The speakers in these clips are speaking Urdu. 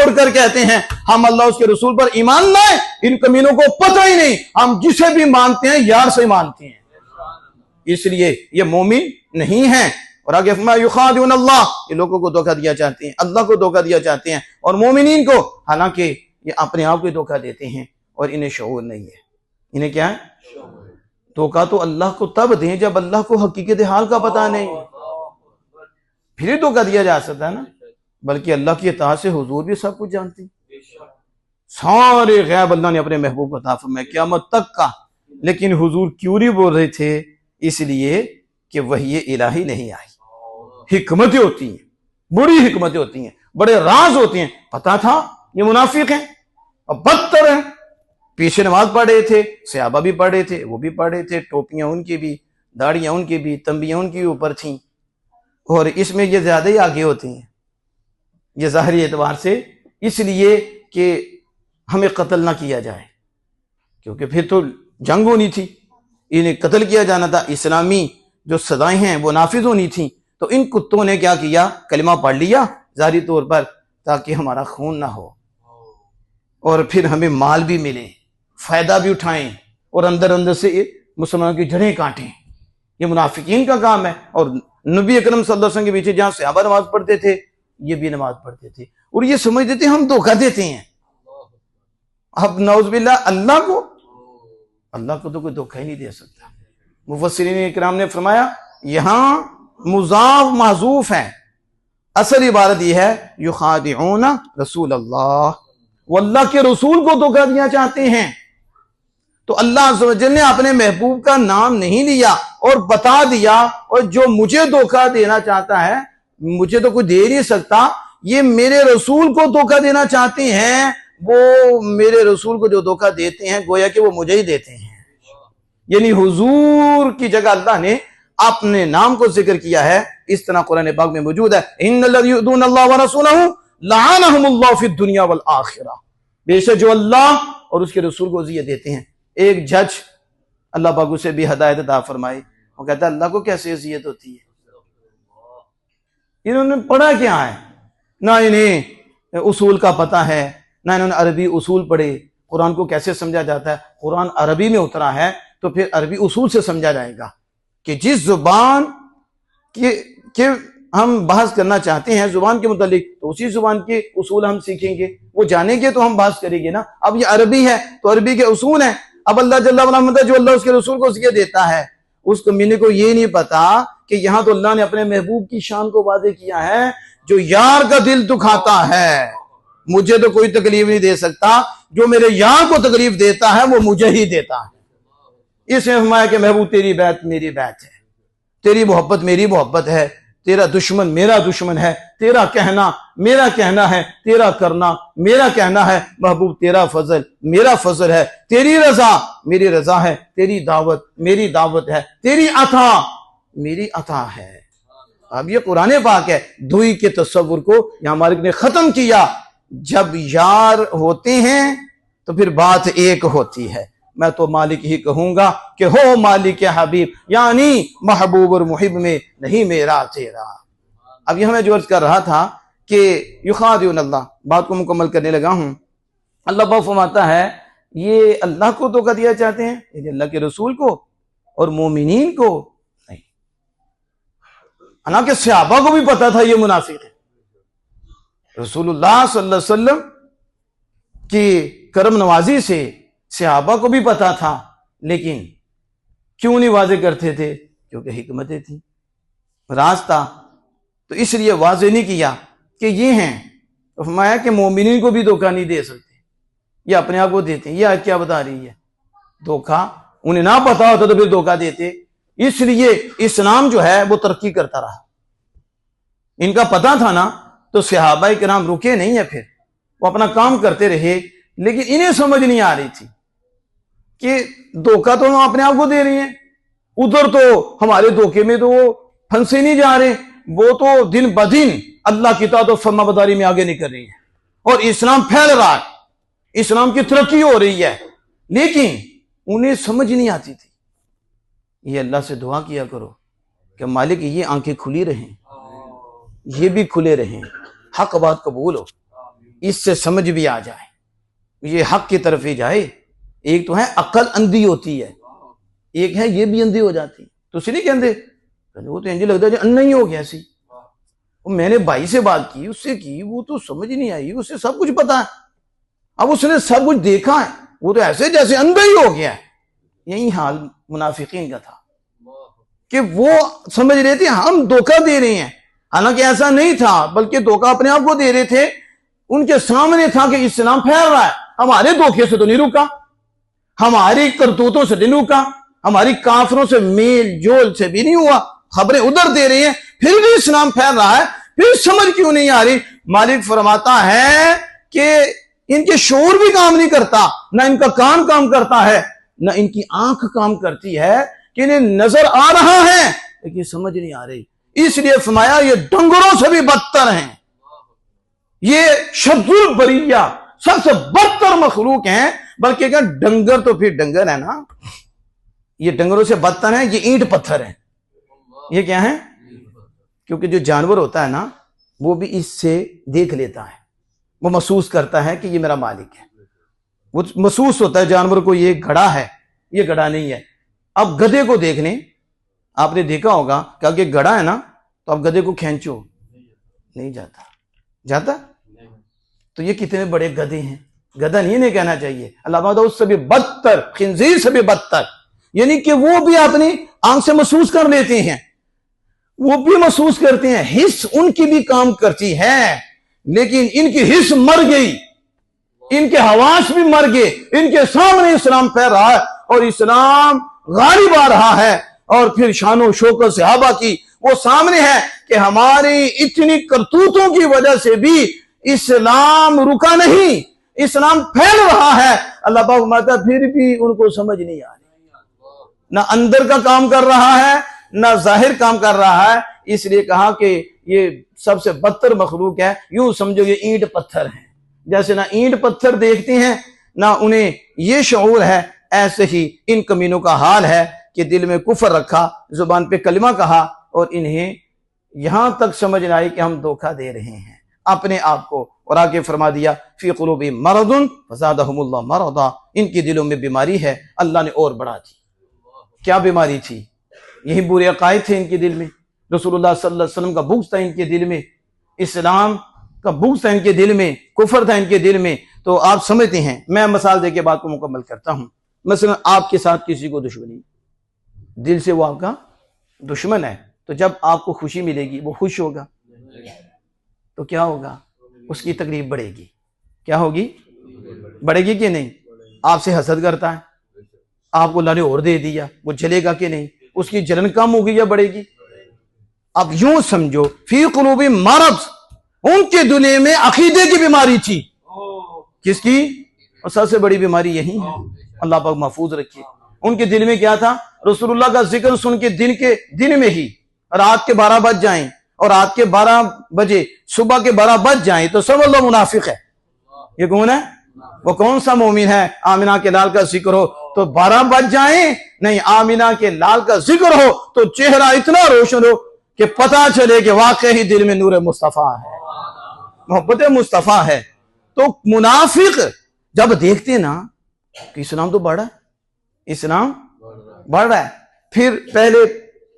توڑ کر کہتے ہیں ہم اللہ اس کے رسول پر ایمان لائیں، ان کمینوں کو پتہ ہی نہیں، ہم جسے بھی مانتے ہیں یار سے مانتے ہیں، اس لیے یہ مومن نہیں ہیں۔ اور آگے فرمایا یخادعون اللہ، یہ لوگوں کو دھوکہ دیا چاہتے ہیں، اللہ کو دھوکہ دیا چاہتے ہیں اور مومنین کو، حالانکہ یہ اپنے آپ کو دھوکہ دیتے ہیں اور انہیں شعور نہیں ہے۔ انہیں کیا ہے؟ دھوکہ تو اللہ کو تب دیں جب اللہ کو حقیقت حال کا پتہ نہیں، پھر ہی دھوکہ دیا جا سکتا ہے نا، بلکہ اللہ کی اطاعت سے حضور بھی سب کچھ جانتے ہیں، سارے غیب اللہ نے اپنے محبوب کو عطا فرمایا قیامت تک کا، لیکن حضور کیوں نہیں بول رہے تھے؟ اس لیے کہ وحی الہی نہیں آئی، حکمتیں ہوتی ہیں، بڑی حکمتیں ہوتی ہیں، بڑے راز ہوتے ہیں، پتا تھا یہ منافق ہیں اور بدتر ہیں، پیچھے نماز پڑھ رہے تھے، صحابہ بھی پڑھ رہے تھے، وہ بھی پڑھ رہے تھے، ٹوپیاں ان کی بھی، داڑیاں ان کی بھی، تنبیاں ان کی اوپر تھیں، اور اس میں یہ زیادہ ہی آگے ہوتے ہیں یہ ظاہری اعتبار سے، اس لیے کہ ہمیں قتل نہ کیا جائے، کیونکہ پھر تو جنگ ہونی تھی، انہیں قتل کیا جانا تھا، اسلامی جو سزائیں ہیں وہ نافذ ہونی تھیں، تو ان کتوں نے کیا کیا؟ کلمہ پڑھ لیا ظاہری طور پر تاکہ ہمارا خون نہ ہو اور پھر ہمیں مال بھی ملے، فائدہ بھی اٹھائیں اور اندر اندر سے مسلمانوں کی جڑیں کاٹیں، یہ منافقین کا کام ہے۔ اور نبی اکرم صلی اللہ علیہ وسلم کے پیچھے جہاں صحابہ نماز پڑھتے تھے یہ بھی نماز پڑھتے تھے، اور یہ سمجھتے تھے ہم دھوکہ دیتے ہیں۔ اب نعوذ باللہ اللہ کو تو کوئی دھوکہ ہی نہیں دے سکتا۔ مفسرین اکرام نے فرمایا یہاں مضاف محذوف ہے، اصل عبارت یہ ہے یخادعون رسول اللہ، وہ اللہ کے رسول کو دھوکہ دیا چاہتے ہیں۔ تو اللہ عز و جل نے اپنے محبوب کا نام نہیں لیا اور بتا دیا، اور جو مجھے دھوکہ دینا چاہتا ہے مجھے تو کوئی دے نہیں سکتا، یہ میرے رسول کو دھوکہ دینا چاہتے ہیں، وہ میرے رسول کو جو دھوکہ دیتے ہیں گویا کہ وہ مجھے ہی دیتے ہیں۔ یعنی حضور کی جگہ اللہ نے اپنے نام کو ذکر کیا ہے، اس طرح قرآن پاک میں موجود ہے ان الذین یؤذون اللہ ورسولہ لعنہم اللہ فی الدنیا والآخرہ، بے شک جو اللہ اور اس کے رسول کو اذیت دیتے ہیں۔ ایک جج، اللہ پاک اسے بھی ہدایت عطا فرمائے، وہ کہتا ہے اللہ کو کیسے اذیت ہوتی ہے؟ انہوں نے پڑھا کیا ہے؟ نہ انہیں اصول کا پتہ ہے، نہ انہوں نے عربی اصول پڑھے، قرآن کو کیسے سمجھا جاتا ہے؟ قرآن عربی میں اترا ہے تو پھر عربی اصول سے سمجھا جائے گا، کہ جس زبان کے ہم بحث کرنا چاہتے ہیں زبان کے متعلق تو اسی زبان کے اصول ہم سیکھیں گے، وہ جانیں گے تو ہم بحث کریں گے نا۔ اب یہ عربی ہے تو عربی کے اصول ہیں۔ اب اللہ جل وعلا جو اللہ اس کے رسول کو ذکر دیتا ہے، اس کمینے کو یہ نہیں پتا کہ یہاں تو اللہ نے اپنے محبوب کی شان کو واضح کیا ہے، جو یار کا دل دکھاتا ہے مجھے تو کوئی تکلیف نہیں دے سکتا، جو میرے یار کو تکلیف دیتا ہے وہ مجھے ہی دیتا ہے۔ اس نے فرمایا کہ محبوب تیری بیعت میری بیعت ہے، تیری محبت میری محبت ہے، تیرا دشمن میرا دشمن ہے، تیرا کہنا میرا کہنا ہے، تیرا کرنا میرا کہنا ہے، محبوب تیرا فضل میرا فضل ہے، تیری رضا میری رضا ہے، تیری دعوت میری دعوت ہے، تیری عطا میری عطا ہے۔ اب یہ قرآن پاک ہے، دوئی کے تصور کو یہاں مالک نے ختم کیا۔ جب یار ہوتے ہیں تو پھر بات ایک ہوتی ہے، میں تو مالک ہی کہوں گا کہ ہو مالک حبیب، یعنی محبوب اور محب میں نہیں میرا تیرا۔ اب یہاں میں جو عرض کر رہا تھا کہ یخادعون اللہ، بات کو مکمل کرنے لگا ہوں۔ اللہ پاک فرماتا ہے یہ اللہ کو دھوکہ دیا چاہتے ہیں، یعنی اللہ کے رسول کو اور مومنین کو نہیں، حالانکہ صحابہ کو بھی پتا تھا یہ منافق ہے۔ رسول اللہ صلی اللہ علیہ وسلم کی کرم نوازی سے صحابہ کو بھی پتا تھا، لیکن کیوں نہیں واضح کرتے تھے؟ کیونکہ حکمتیں تھیں، راستہ، تو اس لیے واضح نہیں کیا کہ یہ ہیں۔ تو فرمایا کہ مومنین کو بھی دھوکہ نہیں دے سکتے، یہ اپنے آپ کو دیتے ہیں۔ یہ آیت کیا بتا رہی ہے؟ دھوکہ، انہیں نہ پتا ہوتا تو پھر دھوکہ دیتے۔ اس لیے اسلام جو ہے وہ ترقی کرتا رہا، ان کا پتا تھا نا تو صحابہ کرام رکے نہیں ہیں، پھر وہ اپنا کام کرتے رہے، لیکن انہیں سمجھ نہیں آ رہی تھی کہ دھوکہ تو ہم اپنے آپ کو دے رہے ہیں، ادھر تو ہمارے دھوکے میں تو وہ پھنسے نہیں جا رہے، وہ تو دن بدن اللہ کی اطاعت و فرما برداری میں آگے نکل رہی ہے اور اسلام پھیل رہا ہے، اسلام کی ترقی ہو رہی ہے، لیکن انہیں سمجھ نہیں آتی تھی۔ یہ اللہ سے دعا کیا کرو کہ مالک یہ آنکھیں کھلی رہیں، یہ بھی کھلے رہیں، حق بات قبول ہو، اس سے سمجھ بھی آ جائے, یہ حق کی طرف ہی جائے. ایک تو ہے عقل اندھی ہوتی ہے, ایک ہے یہ بھی اندھی ہو جاتی. تو اسی نہیں کہتے وہ تو انجی لگتا ہے اندھا ہی ہو گیا سی. میں نے بھائی سے بات کی, اس سے کی, وہ تو سمجھ نہیں آئی, اسے سب کچھ پتا ہے, اب اس نے سب کچھ دیکھا ہے, وہ تو ایسے جیسے اندھا ہی ہو گیا ہے. یہی حال منافقین کا تھا کہ وہ سمجھ رہے تھے ہم دھوکہ دے رہے ہیں, حالانکہ ایسا نہیں تھا, بلکہ دھوکہ اپنے آپ کو دے رہے تھے. ان کے سامنے تھا کہ اسلام پھیل رہا ہے, ہمارے دھوکے سے تو نہیں رکا, ہماری کرتوتوں سے نہیں رکا, ہماری کافروں سے میل جول سے بھی نہیں ہوا, خبریں ادھر دے رہی ہیں, پھر بھی اسلام پھیل رہا ہے, پھر سمجھ کیوں نہیں آ رہی؟ مالک فرماتا ہے کہ ان کے شعور بھی کام نہیں کرتا, نہ ان کا کان کام کرتا ہے, نہ ان کی آنکھ کام کرتی ہے کہ انہیں نظر آ رہا ہے لیکن سمجھ نہیں آ رہی. اس لیے فرمایا یہ ڈنگروں سے بھی بدتر ہیں, یہ شد البریہ سب سے بدتر مخلوق ہیں. بلکہ کہ ڈنگر تو پھر ڈنگر ہے نا, یہ ڈنگروں سے بدتر ہیں, یہ اینٹ پتھر ہیں. یہ کیا ہے؟ کیونکہ جو جانور ہوتا ہے نا وہ بھی اس سے دیکھ لیتا ہے, وہ محسوس کرتا ہے کہ یہ میرا مالک ہے, وہ محسوس ہوتا ہے جانور کو یہ گھڑا ہے, یہ گھڑا نہیں ہے. اب گدھے کو دیکھنے, آپ نے دیکھا ہوگا کہ اگر گھڑا ہے نا تو اب گدھے کو کھینچو, نہیں جاتا, جاتا. تو یہ کتنے بڑے گدھے ہیں, گدھا نہیں کہنا چاہیے, اللہ تعالیٰ اس سے بھی بدتر, خنزیر سے بھی بدتر. یعنی کہ وہ بھی اپنی آنکھ سے محسوس کر لیتے ہیں, وہ بھی محسوس کرتے ہیں, حس ان کی بھی کام کرتی ہے, لیکن ان کی حس مر گئی, ان کے حواس بھی مر گئے. ان کے سامنے اسلام پھیل رہا ہے اور اسلام غالب آ رہا ہے, اور پھر شان و شوکت صحابہ کی وہ سامنے ہے کہ ہماری اتنی کرتوتوں کی وجہ سے بھی اسلام رکا نہیں, اسلام پھیل رہا ہے. اللہ پاک فرماتا پھر بھی ان کو سمجھ نہیں آ رہی, نہ اندر کا کام کر رہا ہے نہ ظاہر کام کر رہا ہے. اس لیے کہا کہ یہ سب سے بدتر مخلوق ہے. یوں سمجھو یہ اینٹ پتھر ہیں, جیسے نہ اینٹ پتھر دیکھتے ہیں نہ انہیں یہ شعور ہے, ایسے ہی ان کمینوں کا حال ہے کہ دل میں کفر رکھا, زبان پہ کلمہ کہا, اور انہیں یہاں تک سمجھ نہ آئی کہ ہم دھوکہ دے رہے ہیں اپنے آپ کو. اور آگے فرما دیا فی قلوبہم مرض فزادہم اللہ مرضا, ان کی دلوں میں بیماری ہے, اللہ نے اور بڑھا دی. کیا بیماری تھی؟ یہی برے عقائد تھے ان کے دل میں, رسول اللہ صلی اللہ علیہ وسلم کا بغض تھا ان کے دل میں, اسلام کا بغض تھا ان کے دل میں, کفر تھا ان کے دل میں. تو آپ سمجھتے ہیں, میں مثال دے کے بات کو مکمل کرتا ہوں. مثلا آپ کے ساتھ کسی کو دشمنی, دل سے وہ آپ کا دشمن ہے, تو جب آپ کو خوشی ملے گی وہ خوش ہوگا, تو کیا ہوگا؟ اس کی تکلیف بڑھے گی. کیا ہوگی؟ بڑھے گی کہ نہیں؟ آپ سے حسد کرتا ہے, آپ کو اللہ نے اور دے دیا, وہ جلے گا کہ نہیں؟ اس کی جلن کم ہوگی یا بڑھے گی؟ اب یوں سمجھو فی قلوبہم مرض, ان کے دلوں میں عقیدے کی بیماری تھی. کس کی؟ اور سب سے بڑی بیماری یہی ہے, اللہ پاک محفوظ رکھیے. ان کے دل میں کیا تھا؟ رسول اللہ کا ذکر سن کے دن میں ہی رات کے 12 بج جائیں اور رات کے 12 بجے صبح کے 12 بج جائیں تو سب اللہ منافق ہے. یہ کون ہے؟ وہ کون سا مومن ہے؟ آمینہ کے لال کا ذکر ہو تو 12 بج جائیں, نہیں, آمینہ کے لال کا ذکر ہو تو چہرہ اتنا روشن ہو کہ پتا چلے کہ واقعی دل میں نور مصطفیٰ ہے, محبت مصطفیٰ ہے. تو منافق جب دیکھتے نا کہ اسلام تو بڑھ رہا ہے, اسلام بڑھ رہا ہے, پھر پہلے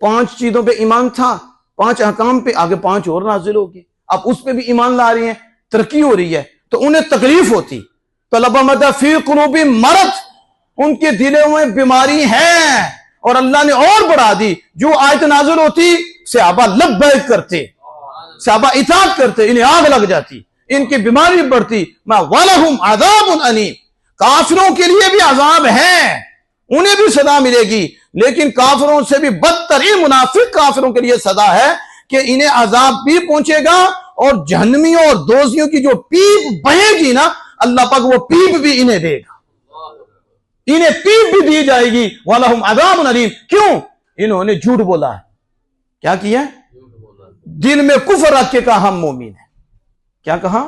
5 چیزوں پہ ایمان تھا, 5 احکام پہ, آگے 5 اور نازل ہوگی, اب اس پہ بھی ایمان لا رہی ہیں, ترقی ہو رہی ہے, تو انہیں تکلیف ہوتی. تو اللہ فرماتا فی قلوبہم مرض, ان کے دلوں میں بیماری ہے, اور اللہ نے اور بڑھا دی. جو آیت نازل ہوتی صحابہ لبیک کرتے, صحابہ اطاعت کرتے, انہیں آگ لگ جاتی, ان کی بیماری بڑھتی. ما وَلَهُمْ عَذَابٌ أَلِيمٌ, کافروں کے لیے بھی عذاب ہے, انہیں بھی سزا ملے گی, لیکن کافروں سے بھی بدترین منافق کافروں کے لیے سزا ہے کہ انہیں عذاب بھی پہنچے گا, اور جہنمیوں اور دوزیوں کی جو پیپ بہے گی نا, اللہ پاک وہ پیپ بھی انہیں دے گا, انہیں پیپ بھی دی جائے گی. وَلَهُمْ عَذَابٌ أَلِيمٌ, کیوں؟ انہوں نے جھوٹ بولا ہے. کیا کیا؟ دل میں کفر رکھ کے کہا ہم مومن ہیں. کیا کہا؟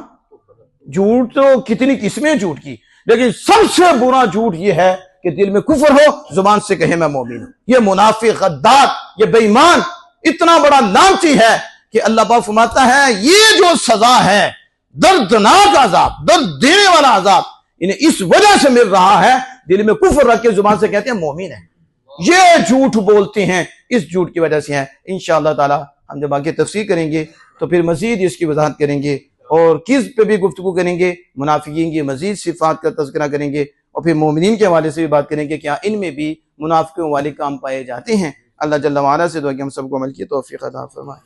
جھوٹ تو کتنی قسمیں جھوٹ کی, لیکن سب سے برا جھوٹ یہ ہے کہ دل میں کفر ہو, زبان سے کہے میں مومن ہوں. یہ منافق, غدار, یہ بے ایمان اتنا بڑا لعنتی ہے کہ اللہ پاک فرماتا ہے یہ جو سزا ہے دردناک عذاب، درد دینے والا عذاب انہیں اس وجہ سے مل رہا ہے، دل میں کفر رکھ کے زبان سے کہتے ہیں مومن ہیں، یہ جھوٹ بولتے ہیں، اس جھوٹ کی وجہ سے ہیں۔ انشاءاللہ تعالی ہم جب آگے تفسیر کریں گے تو پھر مزید اس کی وضاحت کریں گے، اور کس پہ بھی گفتگو کریں گے، منافقین کی مزید صفات کا تذکرہ کریں گے، اور پھر مومنین کے حوالے سے بھی بات کریں گے کہ ان میں بھی منافقوں والے کام پائے جاتے ہیں۔ اللہ جل وعلا سے دعا کہ ہم سب کو عمل کی توفیق عطا فرمائے۔